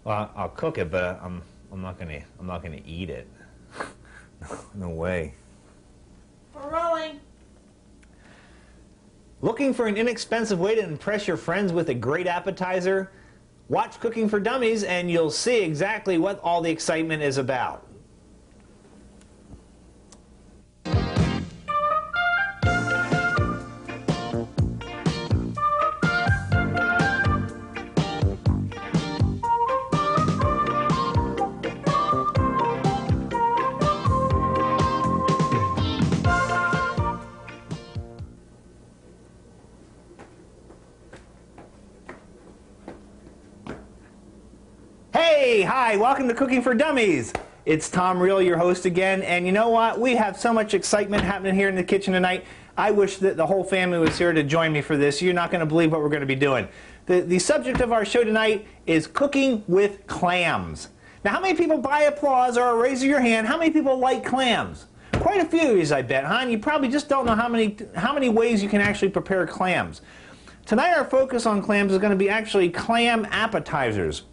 Well, I'll cook it, but I'm not gonna eat it. No way. We're rolling. Looking for an inexpensive way to impress your friends with a great appetizer? Watch Cooking for Dummies and you'll see exactly what all the excitement is about. Hey, hi, welcome to Cooking for Dummies. It's Tom RIEHL, your host again, and you know what? We have so much excitement happening here in the kitchen tonight. I wish that the whole family was here to join me for this. You're not going to believe what we're going to be doing. The subject of our show tonight is cooking with clams. Now, how many people, by applause or a raise of your hand, how many people like clams? Quite a few of you, I bet, huh? And you probably just don't know how many ways you can actually prepare clams. Tonight our focus on clams is going to be actually clam appetizers.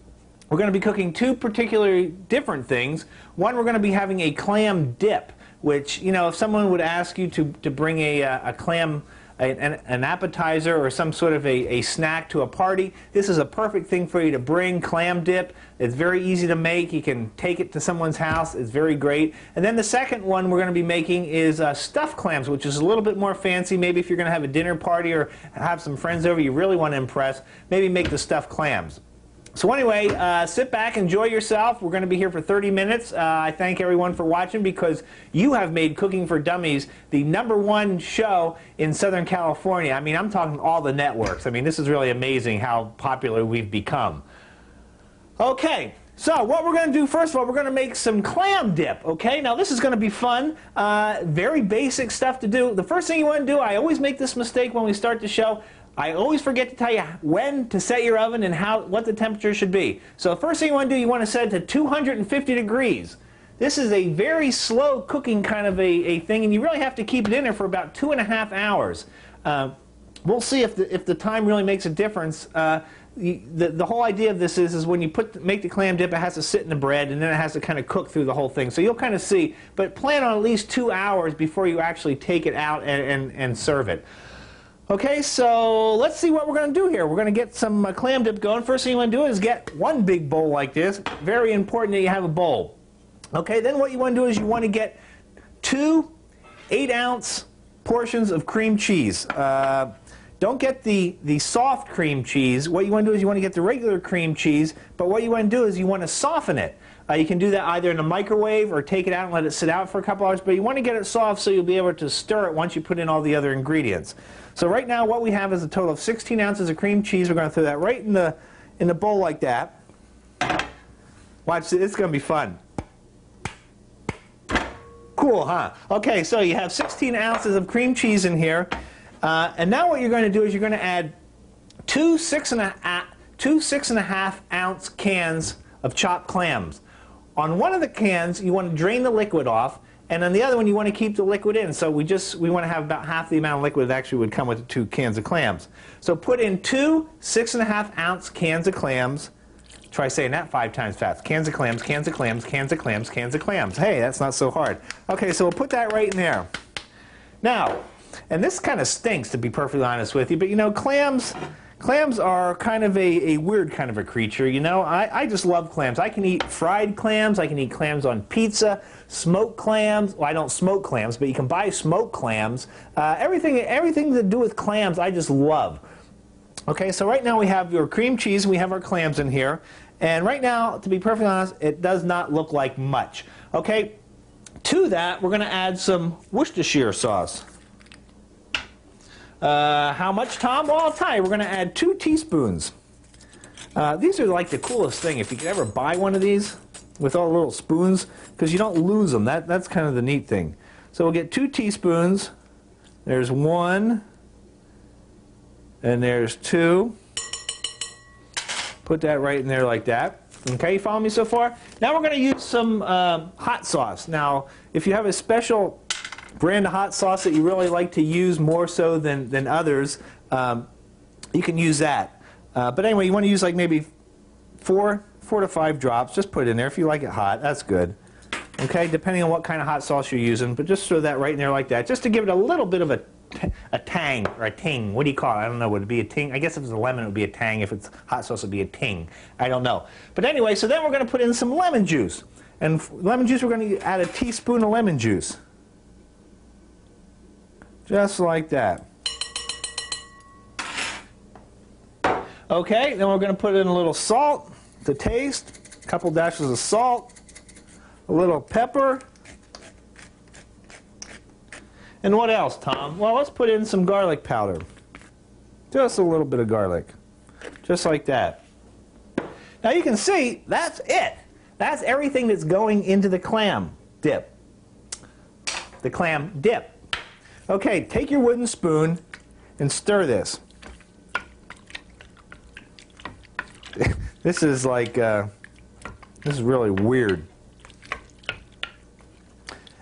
We're going to be cooking two particularly different things. One, we're going to be having a clam dip, which, you know, if someone would ask you to bring a clam, an appetizer or some sort of a snack to a party, this is a perfect thing for you to bring, clam dip. It's very easy to make. You can take it to someone's house. It's very great. And then the second one we're going to be making is stuffed clams, which is a little bit more fancy. Maybe if you're going to have a dinner party or have some friends over you really want to impress, maybe make the stuffed clams. So anyway, sit back, enjoy yourself. We're going to be here for 30 minutes. I thank everyone for watching because you have made Cooking for Dummies the #1 show in Southern California. I mean, I'm talking all the networks. I mean, this is really amazing how popular we've become. Okay, so what we're going to do, first of all, we're going to make some clam dip, okay? Now, this is going to be fun. Very basic stuff to do. The first thing you want to do, I always make this mistake when we start the show, I always forget to tell you when to set your oven and what the temperature should be. So the first thing you want to do, you want to set it to 250 degrees. This is a very slow cooking kind of a thing, and you really have to keep it in there for about 2.5 hours. We'll see if the time really makes a difference. The whole idea of this is when you make the clam dip, it has to sit in the bread, and then it has to kind of cook through the whole thing. So you'll kind of see, but plan on at least 2 hours before you actually take it out and serve it. Okay, so let's see what we're going to do here. We're going to get some clam dip going. First thing you want to do is get one big bowl like this. Very important that you have a bowl. Okay, then what you want to do is you want to get 2 8-ounce portions of cream cheese. Don't get the soft cream cheese. What you want to do is you want to get the regular cream cheese, but what you want to do is you want to soften it. You can do that either in a microwave or take it out and let it sit out for a couple hours, but you want to get it soft so you'll be able to stir it once you put in all the other ingredients. So right now what we have is a total of 16 ounces of cream cheese. We're going to throw that right in the bowl like that. Watch, it's going to be fun. Cool, huh? Okay, so you have 16 ounces of cream cheese in here. And now what you're going to do is you're going to add two 6.5 ounce cans of chopped clams. On one of the cans, you want to drain the liquid off, and on the other one, you want to keep the liquid in. So we want to have about half the amount of liquid that actually would come with the 2 cans of clams. So put in 2 6.5 ounce cans of clams. Try saying that 5 times fast. Cans of clams, cans of clams, cans of clams, cans of clams. Hey, that's not so hard. Okay, so we'll put that right in there. Now, and this kind of stinks, to be perfectly honest with you, but you know, clams are kind of a weird kind of a creature, you know. I just love clams. I can eat fried clams, I can eat clams on pizza, smoked clams. Well, I don't smoke clams, but you can buy smoked clams. Everything to do with clams I just love. Okay, so right now we have your cream cheese and we have our clams in here. And right now, to be perfectly honest, it does not look like much. Okay, to that we're going to add some Worcestershire sauce. How much, Tom? Well, I'll tell you. We're going to add 2 teaspoons. These are like the coolest thing. If you could ever buy one of these with all the little spoons, because you don't lose them. That's kind of the neat thing. So we'll get 2 teaspoons. There's 1, and there's 2. Put that right in there like that. Okay, you follow me so far? Now we're going to use some hot sauce. Now, if you have a special brand of hot sauce that you really like to use more so than others, you can use that. But anyway, you want to use like maybe 4 4 to 5 drops. Just put it in there. If you like it hot, that's good. Okay, depending on what kind of hot sauce you're using, but just throw that right in there like that, just to give it a little bit of a tang, or a ting. What do you call it? I don't know. Would it be a ting? I guess if it's a lemon, it would be a tang. If it's hot sauce, it would be a ting. I don't know. But anyway, so then we're going to put in some lemon juice. And lemon juice, we're going to add a teaspoon of lemon juice. Just like that. Okay, then we're going to put in a little salt to taste, a couple dashes of salt, a little pepper. And what else, Tom? Well, let's put in some garlic powder. Just a little bit of garlic. Just like that. Now you can see, that's it. That's everything that's going into the clam dip. The clam dip. Okay, take your wooden spoon and stir this. This is like, this is really weird.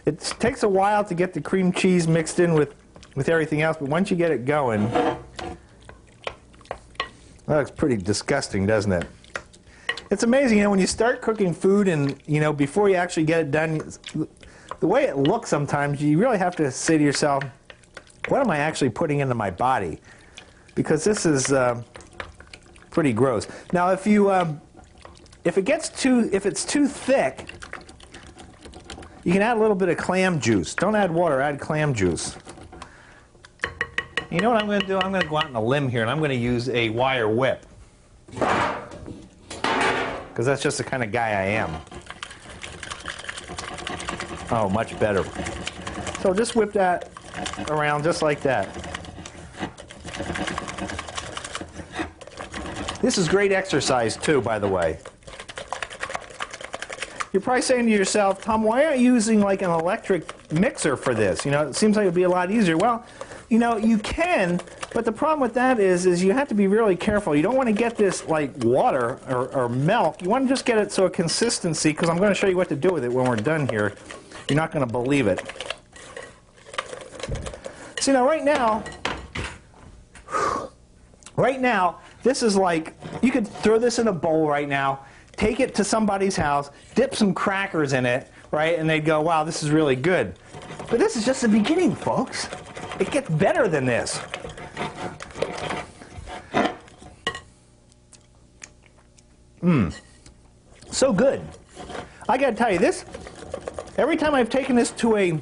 It takes a while to get the cream cheese mixed in with everything else, but once you get it going, that looks pretty disgusting, doesn't it? It's amazing, you know, when you start cooking food and, you know, before you actually get it done, the way it looks sometimes, you really have to say to yourself, what am I actually putting into my body? Because this is pretty gross. Now, if it's too thick, you can add a little bit of clam juice. Don't add water, add clam juice. You know what I'm going to do? I'm going to go out on a limb here, and I'm going to use a wire whip. Because that's just the kind of guy I am. Oh, much better. So just whip that around just like that. This is great exercise too, by the way. You're probably saying to yourself, Tom, why aren't you using like an electric mixer for this? You know, it seems like it would be a lot easier. Well, you know, you can, but the problem with that is you have to be really careful. You don't want to get this like water or milk. You want to just get it so a consistency, because I'm going to show you what to do with it when we're done here. You're not going to believe it. See, now right now, this is like, you could throw this in a bowl right now, take it to somebody's house, dip some crackers in it, right, and they'd go, wow, this is really good. But this is just the beginning, folks. It gets better than this. So good. I gotta tell you, this, every time I've taken this to a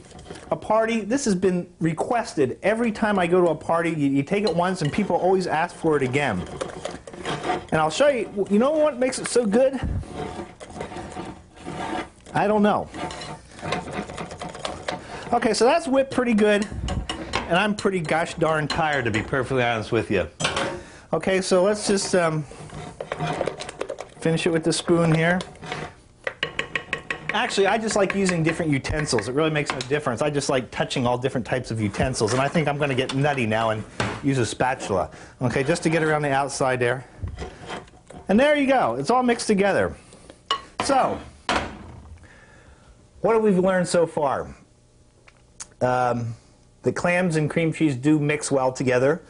party, this has been requested. Every time I go to a party, you take it once and people always ask for it again. And I'll show you, you know what makes it so good? I don't know. Okay, so that's whipped pretty good, and I'm pretty gosh darn tired, to be perfectly honest with you. Okay, so let's just finish it with the spoon here. Actually, I just like using different utensils. It really makes no difference. I just like touching all different types of utensils, and I think I'm going to get nutty now and use a spatula. Okay, just to get around the outside there. And there you go. It's all mixed together. So, what have we learned so far? The clams and cream cheese do mix well together.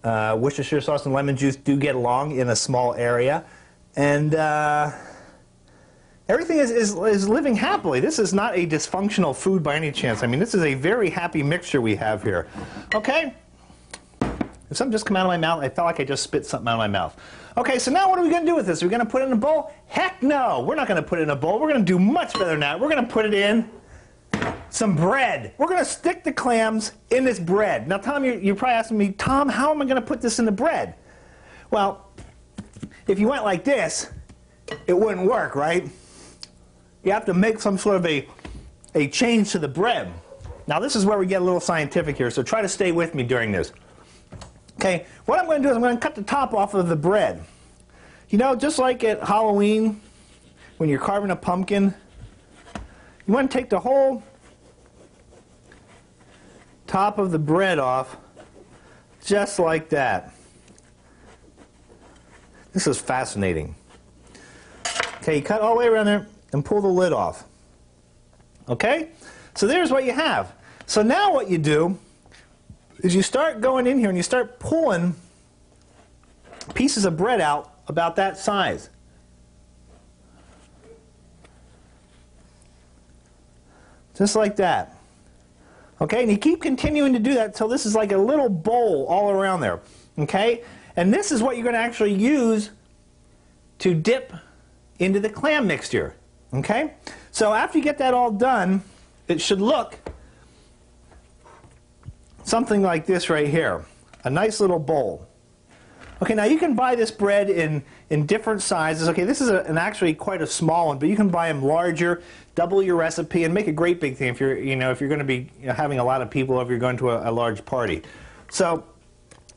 Worcestershire sauce and lemon juice do get along in a small area. And everything is living happily. This is not a dysfunctional food by any chance. I mean, this is a very happy mixture we have here. Okay? If something just came out of my mouth, I felt like I just spit something out of my mouth. Okay, so now what are we going to do with this? Are we going to put it in a bowl? Heck no! We're not going to put it in a bowl. We're going to do much better than that. We're going to put it in some bread. We're going to stick the clams in this bread. Now, Tom, you're probably asking me, Tom, how am I going to put this in the bread? Well, if you went like this, it wouldn't work, right? You have to make some sort of a change to the bread. Now, this is where we get a little scientific here, so try to stay with me during this. Okay, what I'm going to do is I'm going to cut the top off of the bread. You know, just like at Halloween, when you're carving a pumpkin, you want to take the whole top of the bread off, just like that. This is fascinating. Okay, you cut all the way around there and pull the lid off. Okay? So there's what you have. So now what you do is you start going in here and you start pulling pieces of bread out about that size. Just like that. Okay, and you keep continuing to do that until this is like a little bowl all around there. Okay, and this is what you're going to actually use to dip into the clam mixture. Okay, so after you get that all done, it should look something like this right here. A nice little bowl. Okay, now you can buy this bread in different sizes. Okay, this is actually quite a small one, but you can buy them larger, double your recipe, and make a great big thing if you're going to be having a lot of people, or if you're going to a large party. So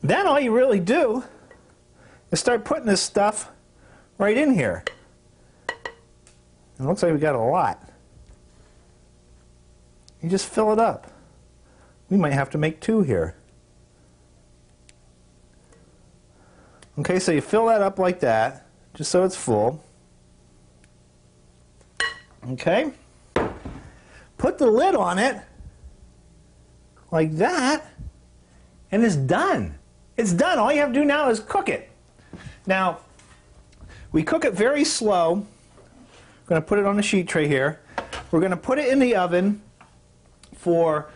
then all you really do is start putting this stuff right in here. It looks like we got a lot. You just fill it up. We might have to make 2 here. Okay, so you fill that up like that, just so it's full. Okay. Put the lid on it, like that, and it's done. It's done. All you have to do now is cook it. Now, we cook it very slow. I'm going to put it on a sheet tray here. We're going to put it in the oven for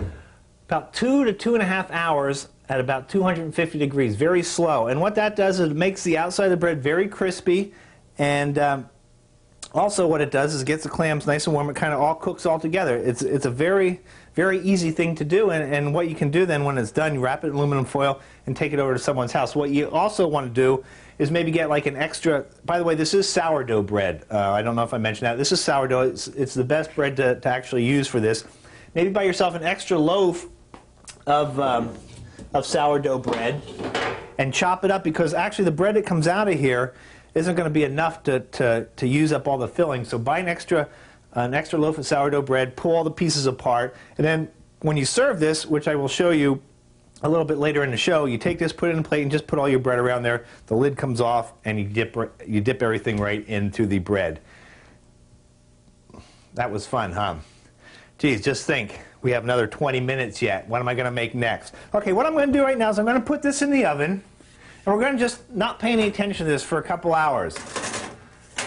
about 2 to 2.5 hours at about 250 degrees, very slow. And what that does is it makes the outside of the bread very crispy, and also what it does is it gets the clams nice and warm. It kind of all cooks all together. It's a very, very easy thing to do, and what you can do then when it's done, you wrap it in aluminum foil and take it over to someone's house. What you also want to do is maybe get like an extra, by the way, this is sourdough bread. I don't know if I mentioned that. This is sourdough. It's the best bread to actually use for this. Maybe buy yourself an extra loaf of sourdough bread and chop it up, because actually the bread that comes out of here isn't going to be enough to use up all the filling. So buy an extra loaf of sourdough bread, pull all the pieces apart, and then when you serve this, which I will show you a little bit later in the show, you take this, put it in a plate, and just put all your bread around there. The lid comes off, and you dip everything right into the bread. That was fun, huh? Geez, just think. We have another 20 minutes yet. What am I going to make next? Okay, what I'm going to do right now is I'm going to put this in the oven, and we're going to just not pay any attention to this for a couple hours.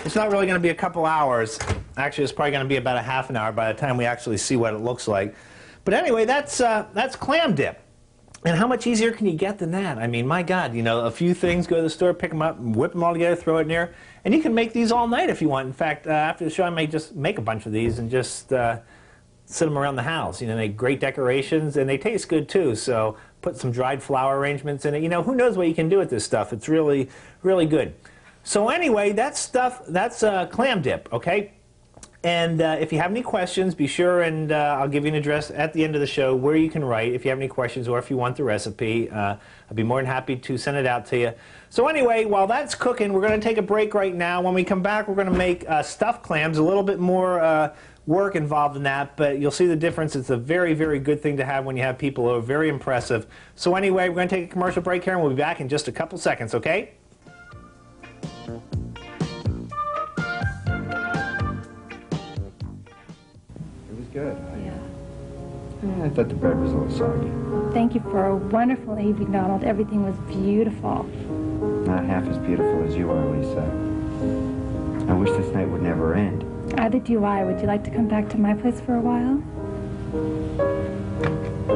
It's not really going to be a couple hours. Actually, it's probably going to be about a half an hour by the time we actually see what it looks like. But anyway, that's clam dip. And how much easier can you get than that? I mean, my God, a few things, go to the store, pick them up, and whip them all together, throw it in there. And you can make these all night if you want. In fact, after the show, I may just make a bunch of these and just sit them around the house. Make great decorations, and they taste good too. So put some dried flower arrangements in it. Who knows what you can do with this stuff. It's really, really good. So anyway, that's clam dip, okay? And if you have any questions, be sure and I'll give you an address at the end of the show where you can write if you have any questions, or if you want the recipe. I'd be more than happy to send it out to you. So anyway, while that's cooking, we're going to take a break right now. When we come back, we're going to make stuffed clams, a little bit more work involved in that, but you'll see the difference. It's a very, very good thing to have when you have people over. Very impressive. So anyway, we're going to take a commercial break here, and we'll be back in just a couple seconds, okay? Good. Yeah. I thought the bread was a little soggy. Thank you for a wonderful evening, Donald. Everything was beautiful. Not half as beautiful as you are, Lisa. I wish this night would never end. Either do I. Would you like to come back to my place for a while?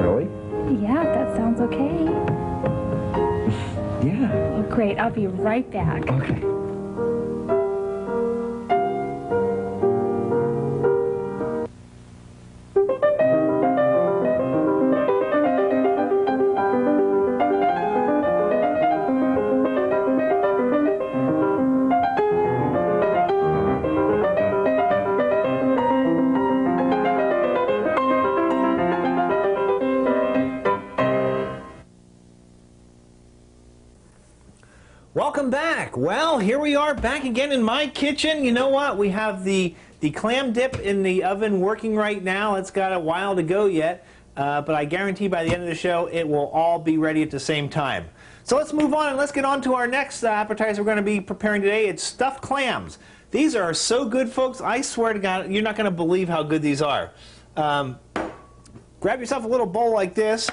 Really? Yeah, if that sounds okay. Yeah. Oh, great. I'll be right back. Okay. Welcome back. Well, here we are back again in my kitchen. You know what? We have the clam dip in the oven working right now. It's got a while to go yet, but I guarantee by the end of the show it will all be ready at the same time. So let's move on and let's get on to our next appetizer we're going to be preparing today. It's stuffed clams. These are so good, folks. I swear to God, you're not going to believe how good these are. Grab yourself a little bowl like this,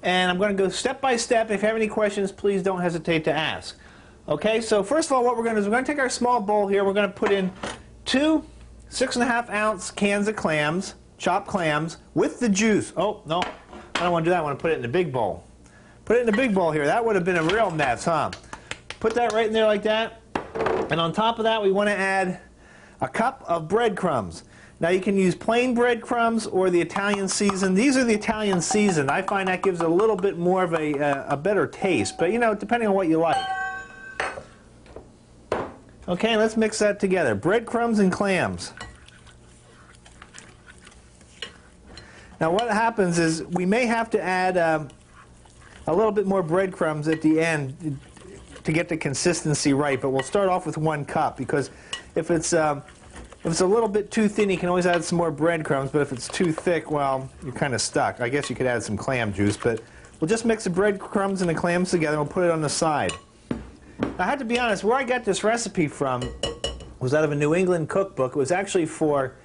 and I'm going to go step by step. If you have any questions, please don't hesitate to ask. Okay, so first of all, what we're going to do is we're going to take our small bowl here. We're going to put in 2 6.5-ounce cans of clams, chopped clams with the juice. Oh, no, I don't want to do that. I want to put it in the big bowl. Put it in the big bowl here. That would have been a real mess, huh? Put that right in there like that. And on top of that, we want to add a cup of breadcrumbs. Now you can use plain breadcrumbs or the Italian seasoned. These are the Italian seasoned. I find that gives a little bit more of a better taste, but you know, depending on what you like. Okay, let's mix that together. Breadcrumbs and clams. Now what happens is we may have to add a little bit more breadcrumbs at the end to get the consistency right, but we'll start off with 1 cup because if it's a little bit too thin, you can always add some more breadcrumbs, but if it's too thick, well, you're kind of stuck. I guess you could add some clam juice, but we'll just mix the breadcrumbs and the clams together and we'll put it on the side. I have to be honest, where I got this recipe from was out of a New England cookbook. It was actually for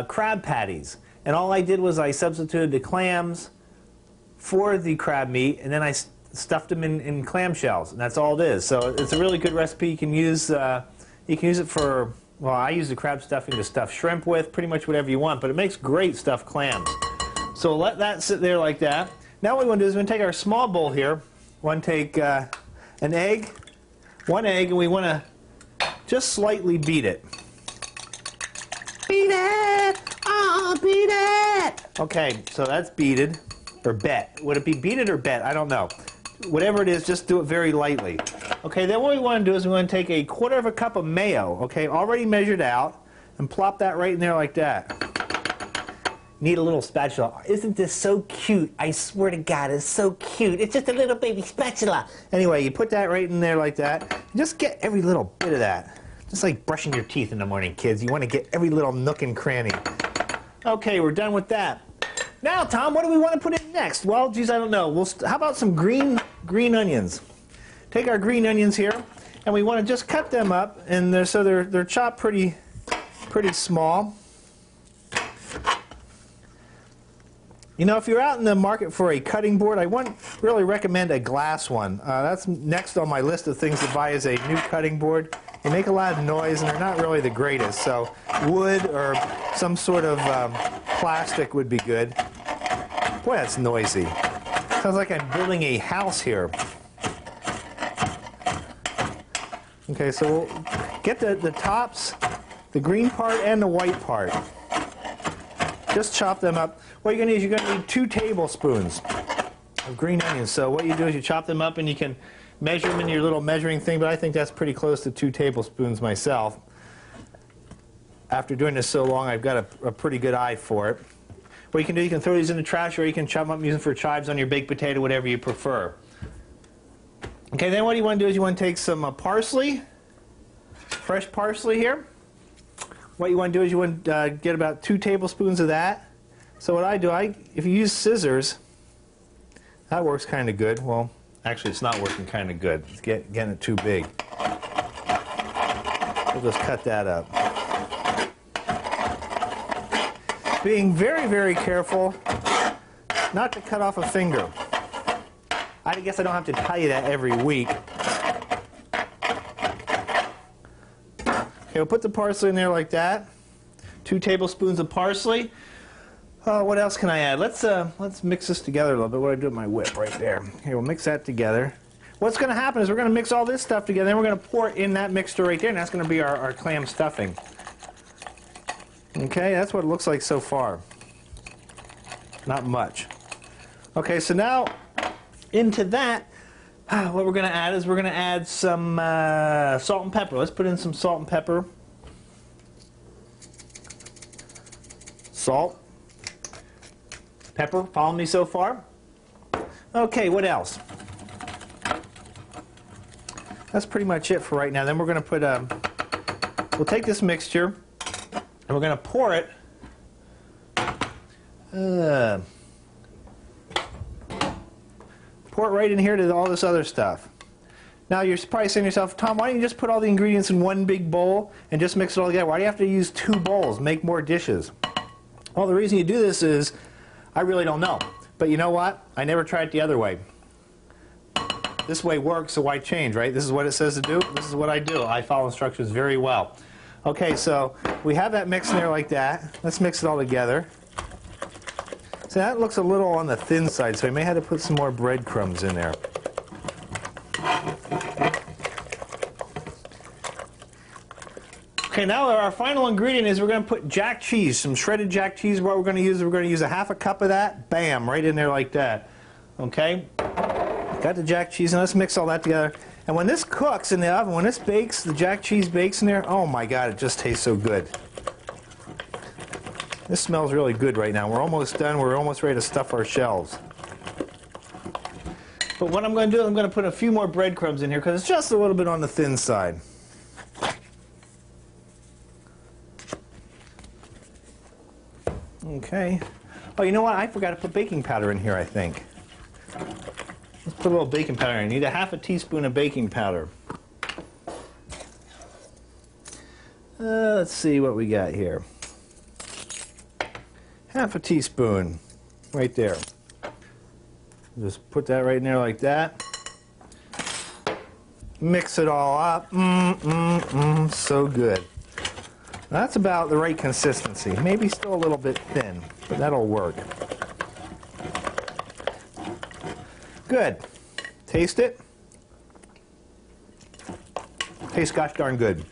crab patties. And all I did was I substituted the clams for the crab meat, and then I stuffed them in clam shells, and that's all it is. So it's a really good recipe. You can use it for, well, I use the crab stuffing to stuff shrimp with, pretty much whatever you want, but it makes great stuffed clams. So we'll let that sit there like that. Now what we want to do is we're going to take our small bowl here. We want to take an egg, 1 egg, and we want to just slightly beat it. Beat it! Oh, beat it! Okay, so that's beated, or bet. Would it be beated or bet? I don't know. Whatever it is, just do it very lightly. Okay, then what we want to do is we want to take a 1/4 cup of mayo, okay, already measured out, and plop that right in there like that. Need a little spatula. Isn't this so cute? I swear to God, it's so cute. It's just a little baby spatula. Anyway, you put that right in there like that. Just get every little bit of that. Just like brushing your teeth in the morning, kids. You want to get every little nook and cranny. Okay, we're done with that. Now, Tom, what do we want to put in next? Well, geez, I don't know. How about some green onions? Take our green onions here, and we want to just cut them up, and they're chopped pretty small. You know, if you're out in the market for a cutting board, I wouldn't really recommend a glass one. That's next on my list of things to buy is a new cutting board. They make a lot of noise, and they're not really the greatest. So wood or some sort of plastic would be good. Boy, that's noisy. Sounds like I'm building a house here. Okay, so we'll get the tops, the green part and the white part. Just chop them up. What you're going to need is you're going to need 2 tablespoons of green onions. So what you do is you chop them up, and you can measure them in your little measuring thing, but I think that's pretty close to 2 tablespoons myself. After doing this so long, I've got a pretty good eye for it. What you can do, you can throw these in the trash, or you can chop them up using for chives on your baked potato, whatever you prefer. Okay, then what you want to do is you want to take some parsley, fresh parsley here. What you want to do is you want to get about 2 tablespoons of that. So what I do, if you use scissors, that works kind of good. Well, actually, it's not working kind of good. It's getting it too big. We'll just cut that up. Being very, very careful not to cut off a finger. I guess I don't have to tell you that every week. Okay, we'll put the parsley in there like that. 2 tablespoons of parsley. What else can I add? Let's mix this together a little bit. What do I do with my whip right there? Okay, we'll mix that together. What's going to happen is we're going to mix all this stuff together, and we're going to pour it in that mixture right there, and that's going to be our clam stuffing. Okay, that's what it looks like so far. Not much. Okay, so now into that, what we're going to add is we're going to add some salt and pepper. Let's put in some salt and pepper. Salt. Pepper, follow me so far? Okay, what else? That's pretty much it for right now. Then we're going to put we'll take this mixture, and we're going to pour it. Pour it right in here to all this other stuff. Now you're probably saying to yourself, Tom, why don't you just put all the ingredients in one big bowl and just mix it all together? Why do you have to use 2 bowls? Make more dishes. Well, the reason you do this is, I really don't know. But you know what? I never tried it the other way. This way works, so why change, right? This is what it says to do. This is what I do. I follow instructions very well. Okay, so we have that mix in there like that. Let's mix it all together. So that looks a little on the thin side, so I may have to put some more breadcrumbs in there. Okay, now our final ingredient is we're going to put jack cheese, some shredded jack cheese. What we're going to use a half a cup of that. Bam, right in there like that. Okay, got the jack cheese, and let's mix all that together. And when this cooks in the oven, when this bakes, the jack cheese bakes in there, oh my God, it just tastes so good. This smells really good right now. We're almost done. We're almost ready to stuff our shells. But what I'm going to do is I'm going to put a few more breadcrumbs in here because it's just a little bit on the thin side. Okay. Oh, you know what? I forgot to put baking powder in here, I think. Let's put a little baking powder in. I need a half a teaspoon of baking powder. Let's see what we got here. Half a teaspoon. Right there. Just put that right in there like that. Mix it all up. So good. That's about the right consistency. Maybe still a little bit thin, but that'll work. Good. Taste it. Tastes gosh darn good.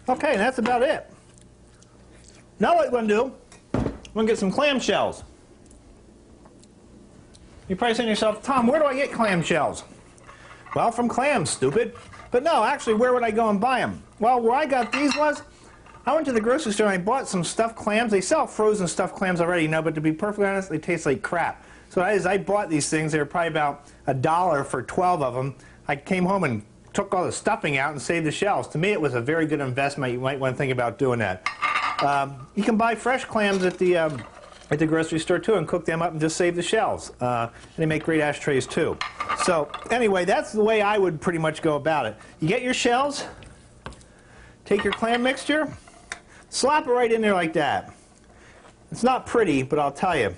Okay, that's about it. Now what we're going to do, we're going to get some clam shells. You're probably saying to yourself, Tom, where do I get clam shells? Well, from Clams, stupid. But no, actually, where would I go and buy them? Well, where I got these was, I went to the grocery store and I bought some stuffed clams. They sell frozen stuffed clams already, you know, but to be perfectly honest, they taste like crap. So as I bought these things, they were probably about $1 for 12 of them. I came home and took all the stuffing out and saved the shells. To me, it was a very good investment. You might want to think about doing that. You can buy fresh clams at the grocery store too and cook them up and just save the shells. And they make great ashtrays too. So anyway, that's the way I would pretty much go about it. You get your shells, take your clam mixture, slap it right in there like that. It's not pretty, but I'll tell you,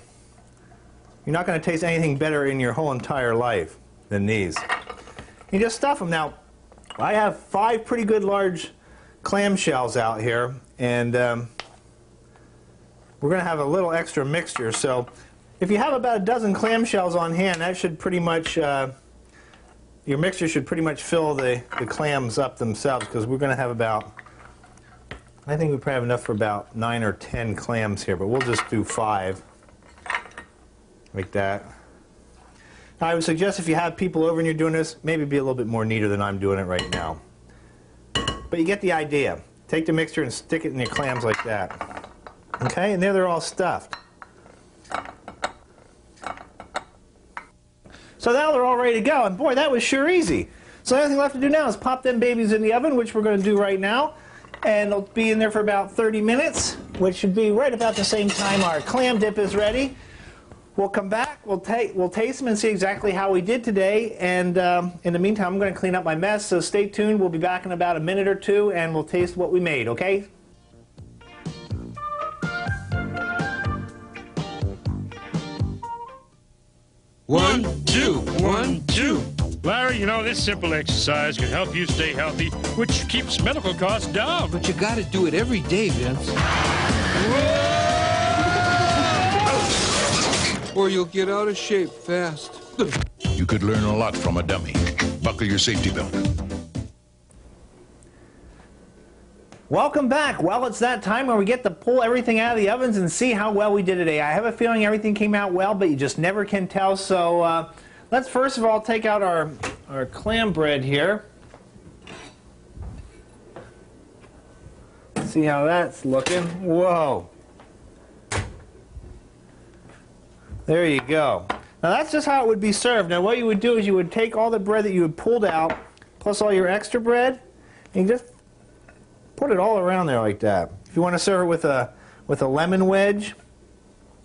you're not going to taste anything better in your whole entire life than these. You just stuff them. Now, I have 5 pretty good large clam shells out here, and we're going to have a little extra mixture. So if you have about a dozen clam shells on hand, that should pretty much, your mixture should pretty much fill the clams up themselves, because we're going to have about, I think we probably have enough for about 9 or 10 clams here, but we'll just do 5, like that. Now, I would suggest if you have people over and you're doing this, maybe be a little bit more neater than I'm doing it right now. But you get the idea. Take the mixture and stick it in your clams like that. Okay, and there they're all stuffed. So now they're all ready to go, and boy, that was sure easy. So the only thing left to do now is pop them babies in the oven, which we're going to do right now. And they'll be in there for about 30 minutes, which should be right about the same time our clam dip is ready. We'll come back, we'll taste them and see exactly how we did today, and in the meantime, I'm going to clean up my mess, so stay tuned. We'll be back in about a minute or two, and we'll taste what we made, okay? One, two, 1, 2. Larry, you know, this simple exercise can help you stay healthy, which keeps medical costs down. But you gotta do it every day, Vince. Or you'll get out of shape fast. You could learn a lot from a dummy. Buckle your safety belt. Welcome back. Well, it's that time where we get to pull everything out of the ovens and see how well we did today. I have a feeling everything came out well, but you just never can tell. So let's first of all take out our clam bread here. See how that's looking. Whoa. There you go. Now that's just how it would be served. Now what you would do is you would take all the bread that you had pulled out, plus all your extra bread, and you just put it all around there like that. If you want to serve it with a lemon wedge,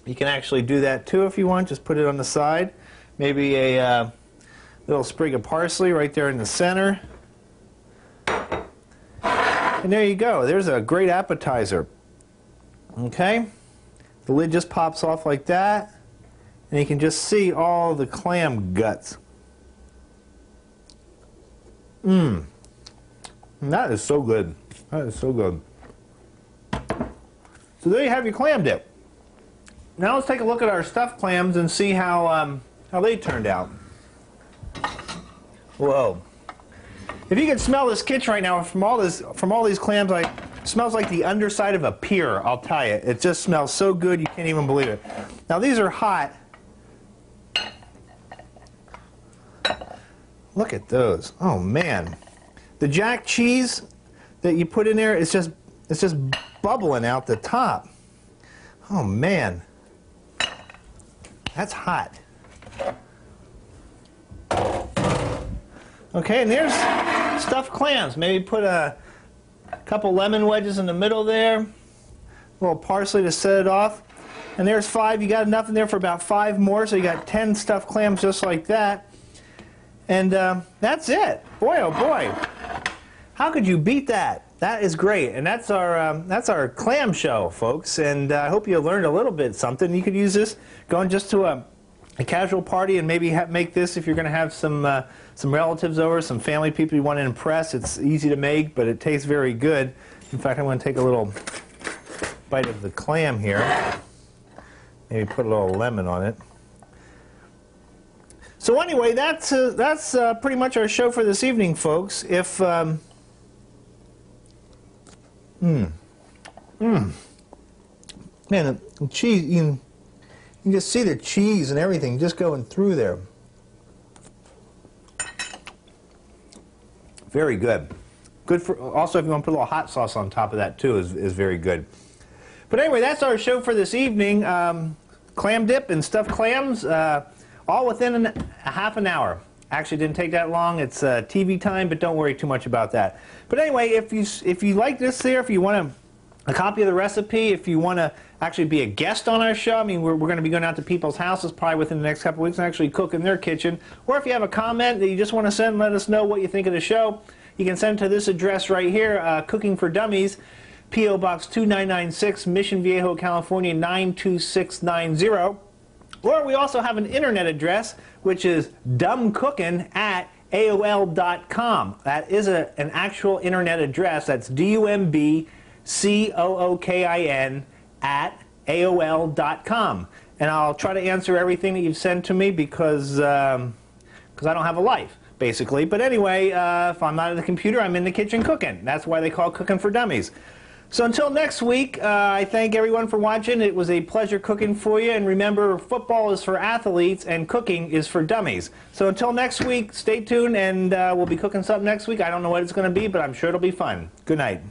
you can actually do that too if you want. Just put it on the side. Maybe a little sprig of parsley right there in the center. And there you go. There's a great appetizer. Okay? The lid just pops off like that. And you can just see all the clam guts. That is so good. That is so good. So there you have your clam dip. Now let's take a look at our stuffed clams and see how they turned out. Whoa. If you can smell this kitchen right now from all these clams, it smells like the underside of a pier, I'll tell you. It just smells so good you can't even believe it. Now these are hot. Look at those. Oh man. The jack cheese that you put in there, it's just bubbling out the top. Oh man. That's hot. Okay, and there's stuffed clams. Maybe put a couple lemon wedges in the middle there. A little parsley to set it off. And there's 5. You got enough in there for about 5 more, so you got 10 stuffed clams just like that. And that's it. Boy, oh boy. How could you beat that? That is great. And that's our clam show, folks. And I hope you learned a little bit something. You could use this going just to a casual party and maybe make this if you're going to have some relatives over, some family people you want to impress. It's easy to make, but it tastes very good. In fact, I'm going to take a little bite of the clam here. Maybe put a little lemon on it. So anyway, that's pretty much our show for this evening, folks. If man, the cheese, you can just see the cheese and everything just going through there. Very good. Good for, also if you want to put a little hot sauce on top of that too is very good. But anyway, that's our show for this evening. Clam dip and stuffed clams, all within a half an hour. Actually didn't take that long. It's TV time, but don't worry too much about that. But anyway, if you like this there, if you want a copy of the recipe, if you want to actually be a guest on our show, I mean, we're going to be going out to people's houses probably within the next couple weeks and actually cook in their kitchen. Or if you have a comment that you just want to send, let us know what you think of the show. You can send it to this address right here, Cooking for Dummies, P.O. Box 2996, Mission Viejo, California 92690. Or we also have an internet address, which is dumbcookin@AOL.com. That is an actual internet address. That's DUMBCOOKIN@AOL.com. And I'll try to answer everything that you've sent to me because I don't have a life, basically. But anyway, if I'm not at the computer, I'm in the kitchen cooking. That's why they call Cooking for Dummies. So until next week, I thank everyone for watching. It was a pleasure cooking for you. And remember, football is for athletes and cooking is for dummies. So until next week, stay tuned and we'll be cooking something next week. I don't know what it's going to be, but I'm sure it'll be fun. Good night.